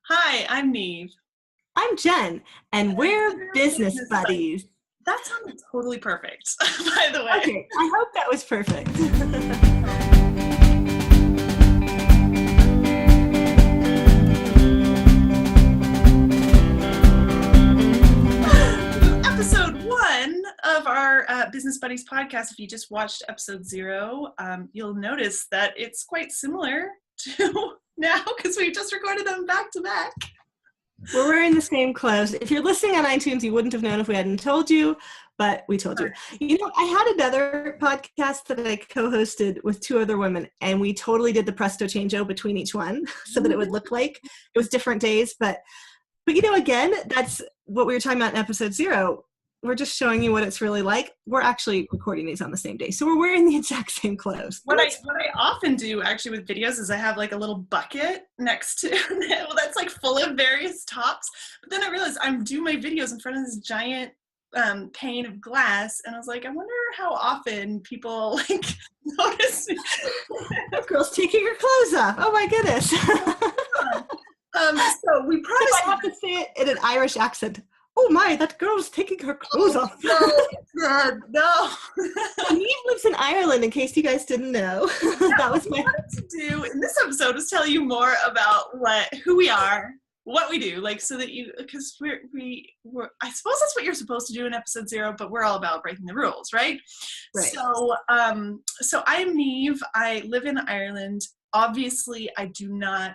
Hi, I'm Niamh. I'm Jen, and we're business buddies. That sounded totally perfect, by the way. Okay, I hope that was perfect. Episode 1 of our Business Buddies podcast. If you just watched episode 0, you'll notice that it's quite similar to now because we just recorded them back to back. We're wearing the same clothes. If you're listening on iTunes, you wouldn't have known if we hadn't told you, but we told you. You know, I had another podcast that I co-hosted with 2 other women, and we totally did the presto changeo between each one so that it would look like it was different days. But you know, again, that's what we were talking about in episode 0. We're just showing you what it's really like. We're actually recording these on the same day. So we're wearing the exact same clothes. What I often do actually with videos is I have like a little bucket next to it that's like full of various tops. But then I realized I'm doing my videos in front of this giant pane of glass. And I was like, I wonder how often people like notice me. That girl's taking her clothes off. Oh my goodness. So we promised. I have to say it in an Irish accent. Oh my, that girl's taking her clothes off. No. Niamh lives in Ireland, in case you guys didn't know. That was my wanted to do in this episode was tell you more about who we are, what we do, like so that you, because we're I suppose that's what you're supposed to do in episode 0, but we're all about breaking the rules, right? Right. So I'm Niamh. I live in Ireland. Obviously, I do not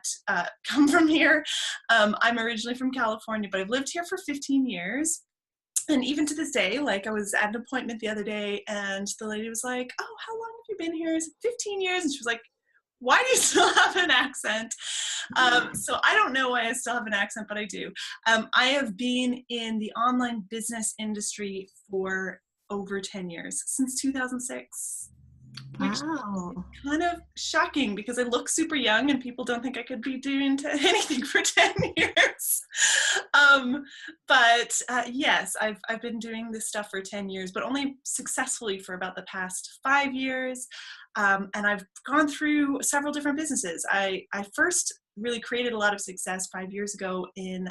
come from here. I'm originally from California, but I've lived here for 15 years. And even to this day, like I was at an appointment the other day and the lady was like, oh, how long have you been here? I said, 15 years. And she was like, why do you still have an accent? So I don't know why I still have an accent, but I do. I have been in the online business industry for over 10 years, since 2006. Which is kind of shocking because I look super young and people don't think I could be doing anything for 10 years. But yes, I've been doing this stuff for 10 years, but only successfully for about the past 5 years. And I've gone through several different businesses. I first really created a lot of success 5 years ago in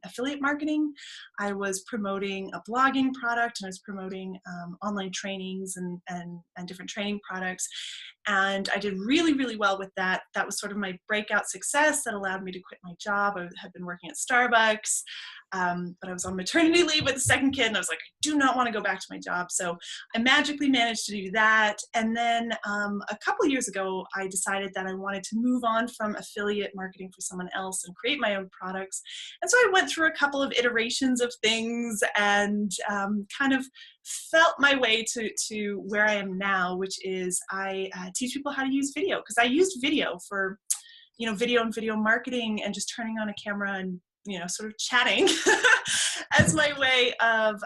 affiliate marketing. I was promoting a blogging product and I was promoting online trainings and different training products. And I did really, really well with that. That was sort of my breakout success that allowed me to quit my job. I had been working at Starbucks, but I was on maternity leave with the second kid and I was like, I do not want to go back to my job. So I magically managed to do that. And then a couple years ago, I decided that I wanted to move on from affiliate marketing for someone else and create my own products. And so I went through a couple of iterations of things and kind of felt my way to where I am now, which is I teach people how to use video, because I used video for, video and video marketing and just turning on a camera and, sort of chatting as my way of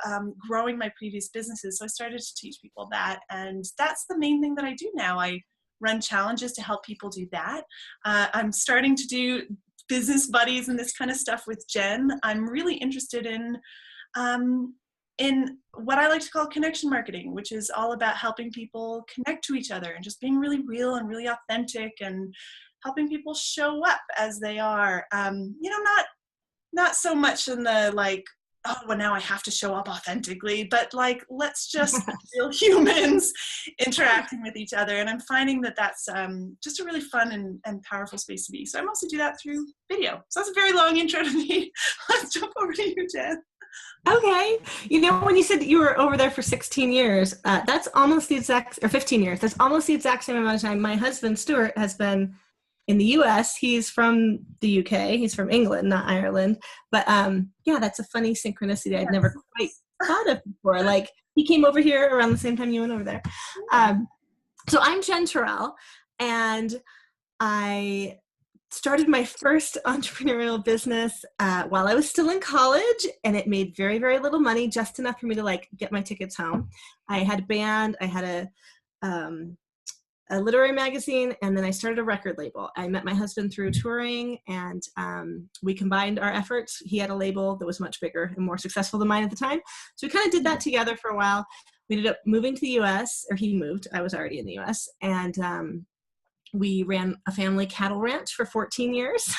growing my previous businesses. So I started to teach people that. And that's the main thing that I do now. I run challenges to help people do that. I'm starting to do business buddies and this kind of stuff with Jen. I'm really interested in what I like to call connection marketing, which is all about helping people connect to each other and just being really real and really authentic and helping people show up as they are. Not so much in the like, oh, well, now I have to show up authentically, but like, let's just be real humans interacting with each other. And I'm finding that that's just a really fun and powerful space to be. So I mostly do that through video. So that's a very long intro to me. Let's jump over to you, Jen. Okay. When you said you were over there for 16 years, that's almost the exact, or 15 years, that's almost the exact same amount of time. My husband, Stuart, has been in the U.S. He's from the UK. He's from England, not Ireland. But yeah, that's a funny synchronicity I'd never quite thought of before. Like, he came over here around the same time you went over there. So I'm Jen Terrell, and I started my first entrepreneurial business while I was still in college, and it made very, very little money, just enough for me to like get my tickets home. I had a band, I had a literary magazine, and then I started a record label. I met my husband through touring, and we combined our efforts. He had a label that was much bigger and more successful than mine at the time. So we kind of did that together for a while. We ended up moving to the U.S., or he moved. I was already in the U.S., and we ran a family cattle ranch for 14 years.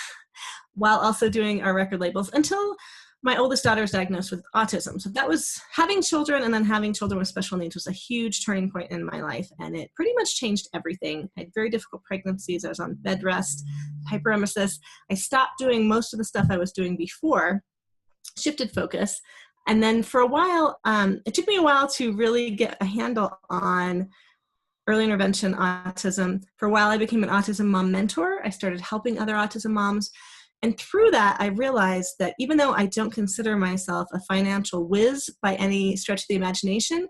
while also doing our record labels until my oldest daughter was diagnosed with autism. So that was having children, and then having children with special needs was a huge turning point in my life. And it pretty much changed everything. I had very difficult pregnancies. I was on bed rest, hyperemesis. I stopped doing most of the stuff I was doing before, shifted focus. And then for a while, it took me a while to really get a handle on early intervention autism. For a while, I became an autism mom mentor. I started helping other autism moms. And through that, I realized that even though I don't consider myself a financial whiz by any stretch of the imagination,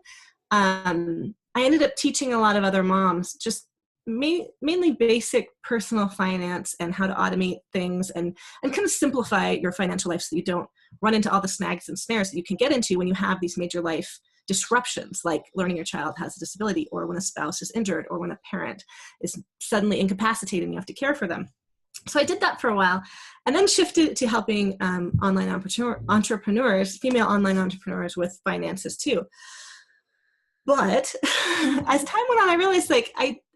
I ended up teaching a lot of other moms just mainly basic personal finance and how to automate things and kind of simplify your financial life so that you don't run into all the snags and snares that you can get into when you have these major life disruptions, like learning your child has a disability, or when a spouse is injured, or when a parent is suddenly incapacitated and you have to care for them. So I did that for a while, and then shifted to helping online entrepreneurs, female online entrepreneurs, with finances too. But as time went on, I realized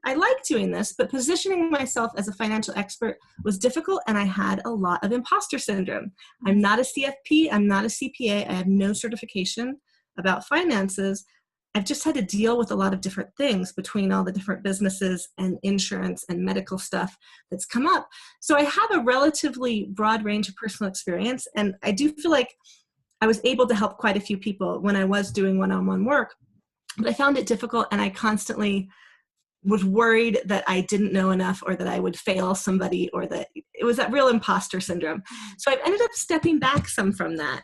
I like doing this, but positioning myself as a financial expert was difficult, and I had a lot of imposter syndrome. I'm not a CFP, I'm not a CPA, I have no certification about finances. I've just had to deal with a lot of different things between all the different businesses and insurance and medical stuff that's come up. So I have a relatively broad range of personal experience, and I do feel like I was able to help quite a few people when I was doing one-on-one work, but I found it difficult, and I constantly was worried that I didn't know enough, or that I would fail somebody, or that it was that real imposter syndrome. So I've ended up stepping back some from that.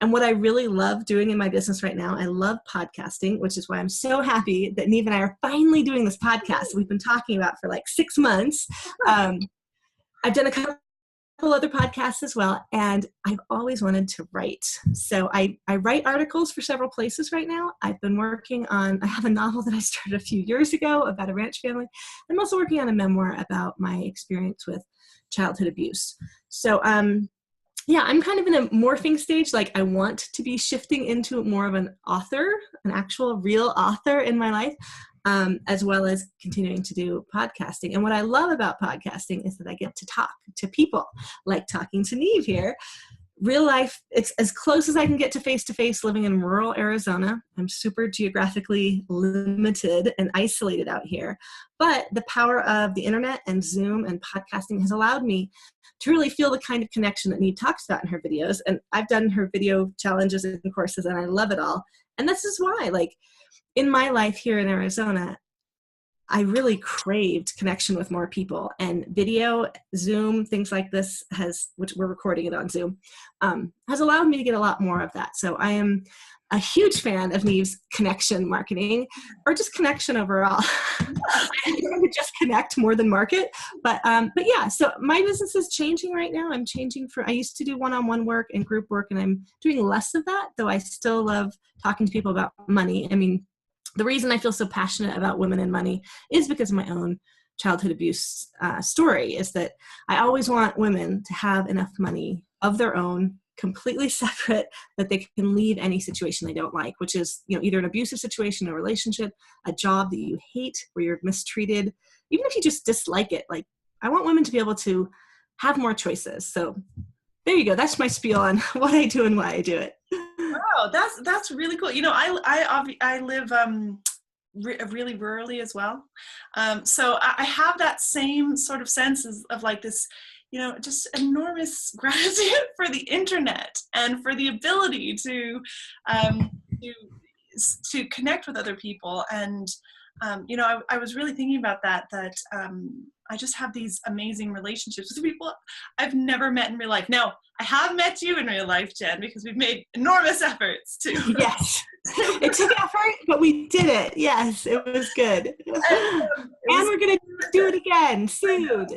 And what I really love doing in my business right now, I love podcasting, which is why I'm so happy that Niamh and I are finally doing this podcast we've been talking about for like 6 months. I've done a couple other podcasts as well, and I've always wanted to write. So I write articles for several places right now. I've been working on, I have a novel that I started a few years ago about a ranch family. I'm also working on a memoir about my experience with childhood abuse. So yeah, I'm kind of in a morphing stage. Like, I want to be shifting into more of an author, an actual real author in my life, as well as continuing to do podcasting. And what I love about podcasting is that I get to talk to people, like talking to Niamh here. Real life, it's as close as I can get to face living in rural Arizona. I'm super geographically limited and isolated out here. But the power of the internet and Zoom and podcasting has allowed me to really feel the kind of connection that Niamh talks about in her videos. And I've done her video challenges and courses, and I love it all. And this is why, like, in my life here in Arizona, I really craved connection with more people, and video, Zoom, things like this which we're recording it on Zoom, has allowed me to get a lot more of that. So I am a huge fan of Niamh's connection marketing, or just connection overall. I would just connect more than market, but yeah, so my business is changing right now. I used to do one-on-one work and group work, and I'm doing less of that, though I still love talking to people about money. I mean, the reason I feel so passionate about women and money is because of my own childhood abuse story, is that I always want women to have enough money of their own, completely separate, that they can leave any situation they don't like, which is, either an abusive situation, a relationship, a job that you hate, where you're mistreated, even if you just dislike it. Like, I want women to be able to have more choices. So there you go. That's my spiel on what I do and why I do it. Wow, that's really cool. I live really rurally as well, so I have that same sort of sense of like this, just enormous gratitude for the internet and for the ability to connect with other people. And I was really thinking about that I just have these amazing relationships with people I've never met in real life. Now, I have met you in real life, Jen, because we've made enormous efforts to. Yes. It took effort, but we did it. Yes, it was good. And we're going to do it again soon.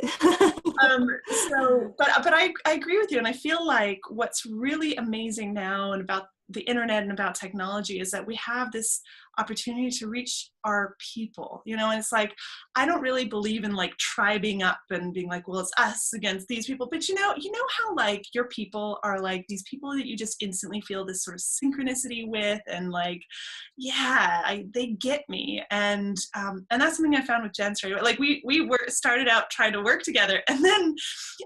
But I agree with you. And I feel like what's really amazing now and about the internet and about technology is that we have this opportunity to reach our people, you know. And it's like, I don't really believe in like tribing up and being like, well, it's us against these people, but you know how like your people are like these people that you just instantly feel this sort of synchronicity with, and like, yeah, they get me. And that's something I found with Jen straight away. Like we started out trying to work together, and then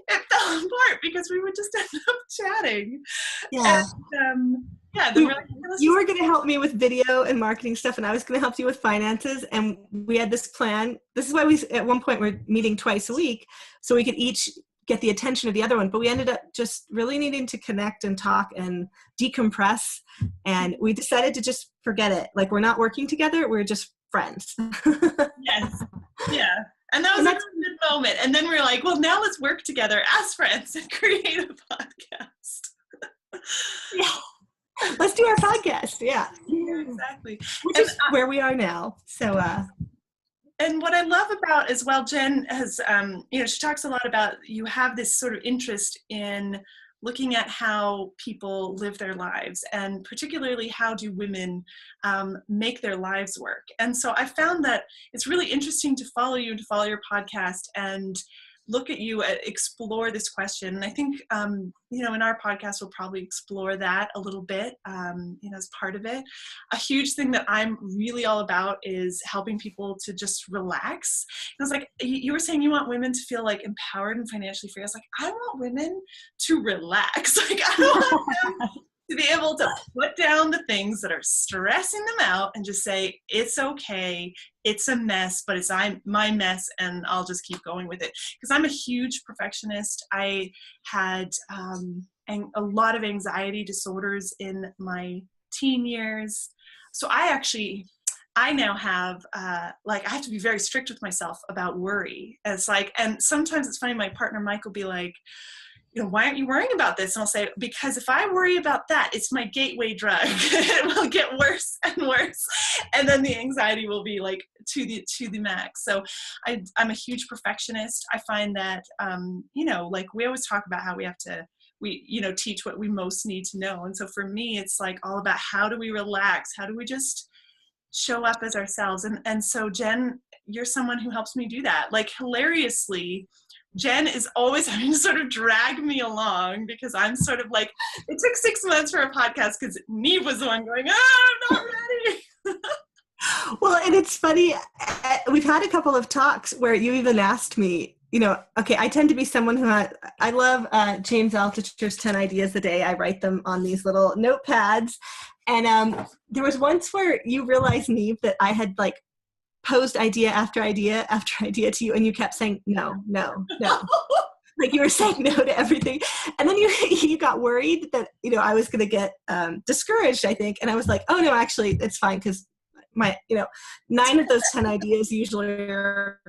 it fell apart because we would just end up chatting. Yeah. And, yeah, then you were going to help me with video and marketing stuff, and I was going to help you with finances. And we had this plan. This is why we, at one point, we're meeting twice a week, so we could each get the attention of the other one. But we ended up just really needing to connect and talk and decompress. And we decided to just forget it. Like, we're not working together. We're just friends. Yes. Yeah. And that was a good moment. And then we're like, well, now let's work together as friends and create a podcast. Yeah. Let's do our podcast. Yeah. Exactly. Which is where we are now. So, and what I love about as well, Jen has, she talks a lot about, you have this sort of interest in looking at how people live their lives, and particularly how do women make their lives work. And so I found that it's really interesting to follow you and to follow your podcast and look at you, explore this question. And I think, in our podcast, we'll probably explore that a little bit, as part of it. A huge thing that I'm really all about is helping people to just relax. It was like, you were saying you want women to feel like empowered and financially free. I was like, I want women to relax. Like, I want them to be able to put down the things that are stressing them out and just say, it's okay, it's a mess, but it's my mess, and I'll just keep going with it. Because I'm a huge perfectionist. I had a lot of anxiety disorders in my teen years. So I now have, I have to be very strict with myself about worry. It's like, and sometimes it's funny, my partner Mike will be like, why aren't you worrying about this? And I'll say, because if I worry about that, it's my gateway drug. It will get worse and worse. And then the anxiety will be like to the max. So I'm a huge perfectionist. I find that, like we always talk about how we teach what we most need to know. And so for me, it's like all about how do we relax? How do we just show up as ourselves? And so Jen, you're someone who helps me do that. Like, hilariously, Jen is always having to sort of drag me along, because I'm sort of like, it took 6 months for a podcast because Niamh was the one going, I'm not ready. Well, and it's funny, we've had a couple of talks where you even asked me, okay, I tend to be someone I love James Altucher's 10 Ideas a Day. I write them on these little notepads. And there was once where you realized, Niamh, that I had like posed idea after idea after idea to you, and you kept saying no. Like, you were saying no to everything, and then you got worried that I was going to get discouraged, I think. And I was like, oh no, actually it's fine, because my 9 of those 10 ideas usually are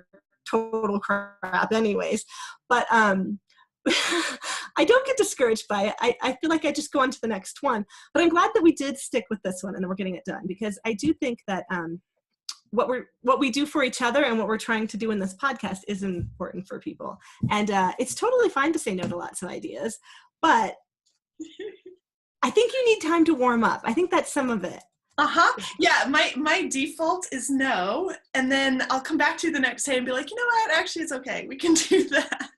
total crap anyways. But I don't get discouraged by it. I feel like I just go on to the next one. But I'm glad that we did stick with this one and that we're getting it done, because I do think that what we do for each other and what we're trying to do in this podcast is important for people. And it's totally fine to say no to lots of ideas, but I think you need time to warm up. I think that's some of it. Yeah, my default is no, and then I'll come back to you the next day and be like, you know what, actually it's okay, we can do that.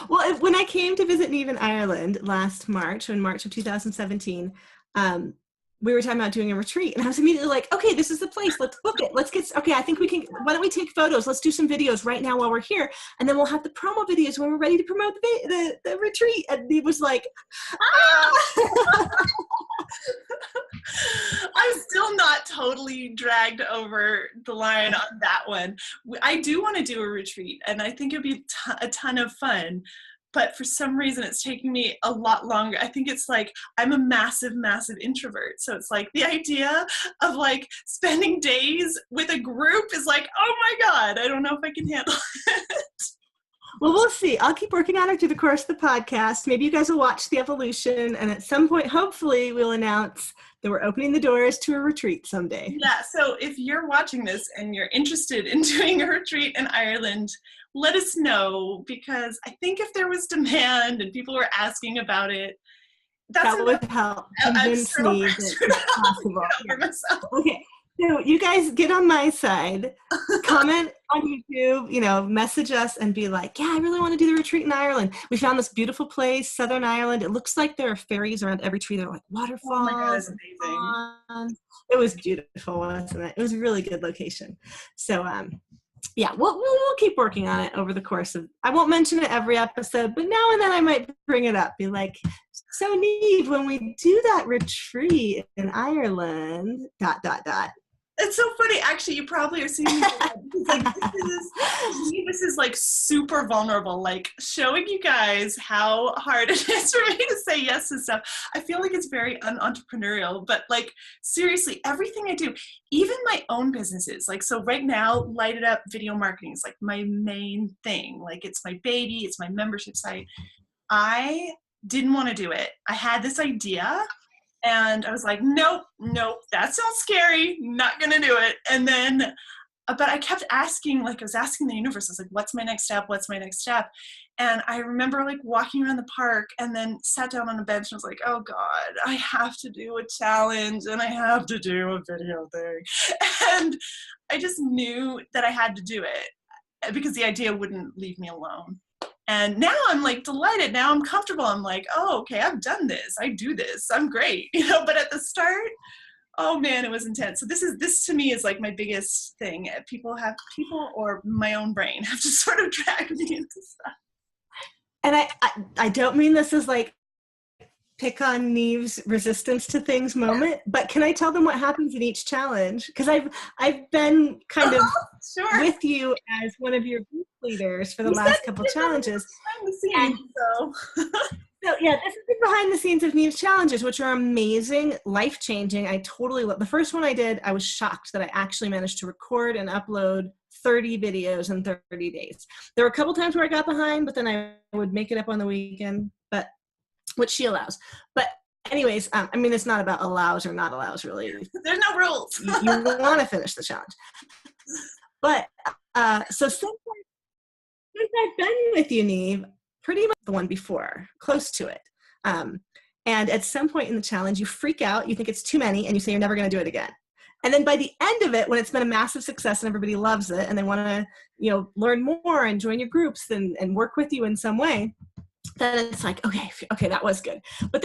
Well, when I came to visit Niamh in Ireland last March, in March of 2017, we were talking about doing a retreat, and I was immediately like, okay, this is the place. Let's book it. I think we can, why don't we take photos? Let's do some videos right now while we're here. And then we'll have the promo videos when we're ready to promote the retreat. And he was like, I'm still not totally dragged over the line on that one. I do want to do a retreat, and I think it'd be a ton of fun. But for some reason, it's taking me a lot longer. I think it's like, I'm a massive, massive introvert. So it's like the idea of like spending days with a group is like, oh my God, I don't know if I can handle it. Well, we'll see. I'll keep working on it through the course of the podcast. Maybe you guys will watch the evolution. And at some point, hopefully, we'll announce that we're opening the doors to a retreat someday. Yeah. So if you're watching this and you're interested in doing a retreat in Ireland, let us know, because I think if there was demand and people were asking about it, that would help convince me that it's possible. Yeah. Okay. So you guys get on my side, comment on YouTube, message us and be like, yeah, I really want to do the retreat in Ireland. We found this beautiful place, Southern Ireland. It looks like there are fairies around every tree. There are like waterfalls. Oh my God, that's amazing. It was beautiful, wasn't it? It was a really good location. So, yeah, we'll keep working on it over the course of, I won't mention it every episode, but now and then I might bring it up, be like, so Niamh, when we do that retreat in Ireland, ... It's so funny. Actually, you probably are seeing me like this is like super vulnerable, like showing you guys how hard it is for me to say yes to stuff. I feel like it's very unentrepreneurial, but like seriously, everything I do, even my own businesses, like so right now, Lighted Up video marketing is like my main thing. Like it's my baby, it's my membership site. I didn't want to do it. I had this idea. And I was like, nope, that sounds scary. Not going to do it. And then, but I kept asking, like I was asking the universe, I was like, what's my next step? What's my next step? And I remember like walking around the park and then sat down on a bench and was like, oh God, I have to do a challenge and I have to do a video thing. And I just knew that I had to do it because the idea wouldn't leave me alone. And now I'm like delighted. Now I'm comfortable. I'm like, oh, okay, I've done this. I do this. I'm great. But at the start, oh man, it was intense. So this to me is like my biggest thing. People or my own brain have to sort of drag me into stuff. And I don't mean this as like pick on Niamh's resistance to things moment, but can I tell them what happens in each challenge? Because I've been kind of sure. with you as one of your group leaders for the last couple challenges. Behind the scenes, So yeah, this is the behind the scenes of Niamh's challenges, which are amazing, life-changing. I totally love. The first one I did, I was shocked that I actually managed to record and upload 30 videos in 30 days. There were a couple times where I got behind, but then I would make it up on the weekend, which she allows. But anyways, I mean, it's not about allows or not allows, really. There's no rules. You want to finish the challenge. But so since I've been with you, Niamh, pretty much the one before, close to it. And at some point in the challenge, you freak out, you think it's too many, and you say you're never going to do it again. And then by the end of it, when it's been a massive success and everybody loves it and they want to, learn more and join your groups and work with you in some way, then it's like, okay, that was good. But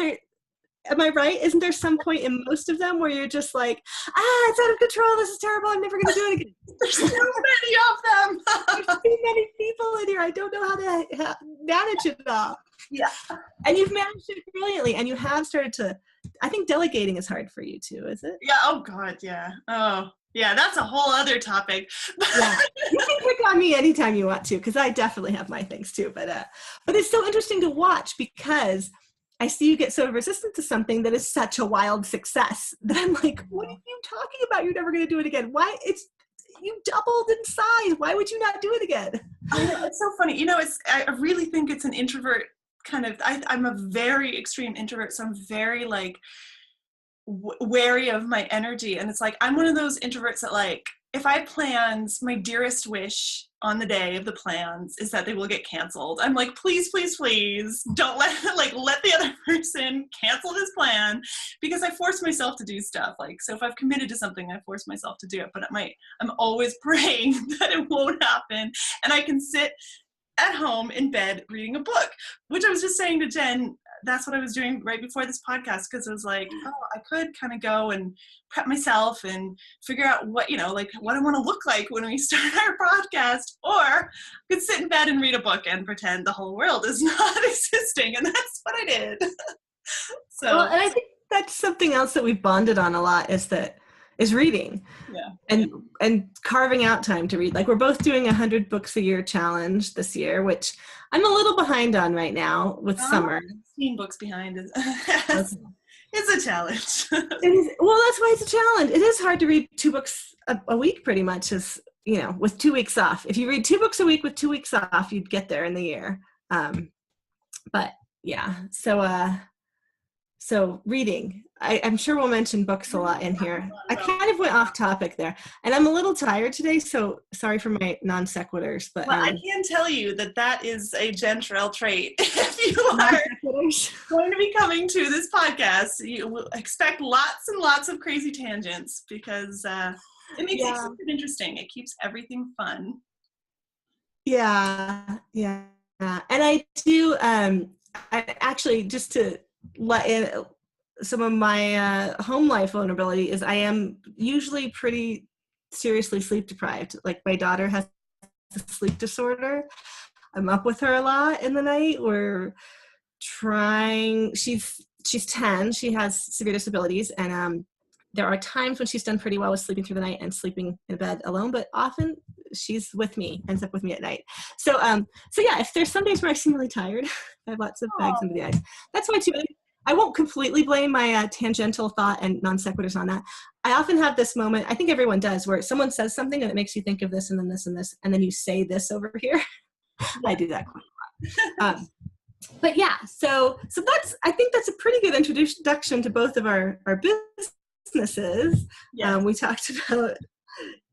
am I right? Isn't there some point in most of them where you're just like, it's out of control. This is terrible. I'm never going to do it again. There's so many of them. There's too many people in here. I don't know how to manage it all. Yeah. And you've managed it brilliantly. And you have started to, I think delegating is hard for you too, is it? Yeah. Oh God. Yeah. Oh yeah. That's a whole other topic. Yeah. You can pick on me anytime you want to, because I definitely have my things too. But it's so interesting to watch because I see you get so resistant to something that is such a wild success that I'm like, what are you talking about? You're never going to do it again. Why? You doubled in size. Why would you not do it again? I know, it's so funny. I really think it's an introvert kind of, I'm a very extreme introvert. So I'm very like wary of my energy. And it's like, I'm one of those introverts that like, if I planned, my dearest wish on the day of the plans is that they will get canceled. I'm like, please, please, please don't let the other person cancel this plan, because I force myself to do stuff. Like, so if I've committed to something, I force myself to do it, but I'm always praying that it won't happen. And I can sit at home in bed reading a book, which I was just saying to Jen, that's what I was doing right before this podcast, because it was like, I could kind of go and prep myself and figure out what, what I want to look like when we start our podcast, or I could sit in bed and read a book and pretend the whole world is not existing. And that's what I did. So, well, and I think that's something else that we've bonded on a lot is reading. Yeah. And carving out time to read. Like, we're both doing 100 books a year challenge this year, which I'm a little behind on right now with summer. 15 books behind is it's a challenge. It is, well, that's why it's a challenge. It is hard to read 2 books a week, pretty much, as with 2 weeks off. If you read 2 books a week with 2 weeks off, you'd get there in the year. But yeah, so reading, I'm sure we'll mention books a lot in here. I kind of went off topic there, and I'm a little tired today, so sorry for my non sequiturs. But I can tell you that is a Jen Terrell trait. If you are going to be coming to this podcast. You will expect lots and lots of crazy tangents because it makes it interesting. It keeps everything fun. Yeah. And I do, I actually, just to let in some of my home life vulnerability is I am usually pretty seriously sleep deprived. Like my daughter has a sleep disorder. I'm up with her a lot in the night. We're trying, she's 10, she has severe disabilities, and there are times when she's done pretty well with sleeping through the night and sleeping in bed alone, but often she's with me, ends up with me at night. So yeah, if there's some days where I seem really tired, I have lots of bags under the eyes. That's why too. I won't completely blame my tangential thought and non sequiturs on that. I often have this moment, I think everyone does, where someone says something and it makes you think of this and then this and this, and then you say this over here. I do that quite a lot. But yeah, so that's, I think that's a pretty good introduction to both of our businesses. Yes. We talked about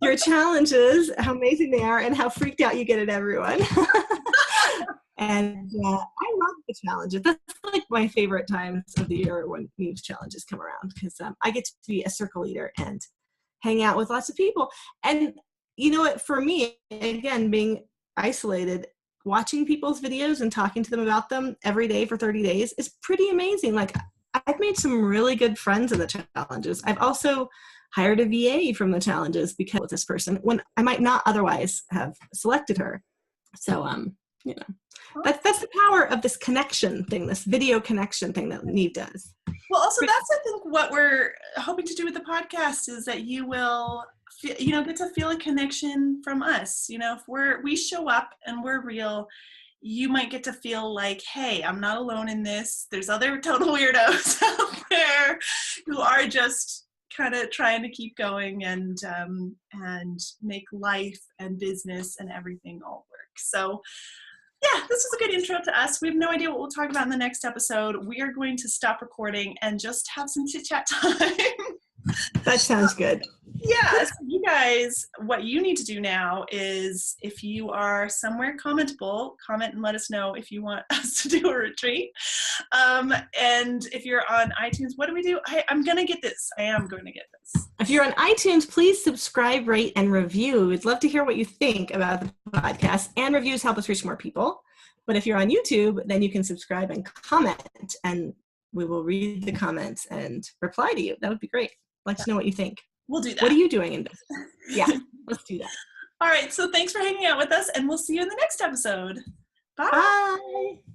your challenges, how amazing they are, and how freaked out you get at everyone. And I love the challenges. That's like my favorite times of the year when these challenges come around, because I get to be a circle leader and hang out with lots of people. And you know what, for me, again, being isolated, watching people's videos and talking to them about them every day for 30 days is pretty amazing. Like, I've made some really good friends in the challenges. I've also hired a VA from the challenges because of this person when I might not otherwise have selected her. So, you know, that's the power of this connection thing, this video connection thing that Niamh does. Well, also that's, I think, what we're hoping to do with the podcast is that you will, get to feel a connection from us. You know, if we show up and we're real, you might get to feel like, hey, I'm not alone in this. There's other total weirdos out there who are just kind of trying to keep going and make life and business and everything all work. So yeah, this was a good intro to us. We have no idea what we'll talk about in the next episode. We are going to stop recording and just have some chit-chat time. That sounds good. Yeah, so you guys, what you need to do now is, if you are somewhere commentable, comment and let us know if you want us to do a retreat. And if you're on iTunes, what do we do? I'm going to get this. I am going to get this. If you're on iTunes, please subscribe, rate, and review. We'd love to hear what you think about the podcast, and reviews help us reach more people. But if you're on YouTube, then you can subscribe and comment, and we will read the comments and reply to you. That would be great. Let us know what you think. We'll do that. What are you doing in business? Yeah, let's do that. All right. So thanks for hanging out with us, and we'll see you in the next episode. Bye. Bye.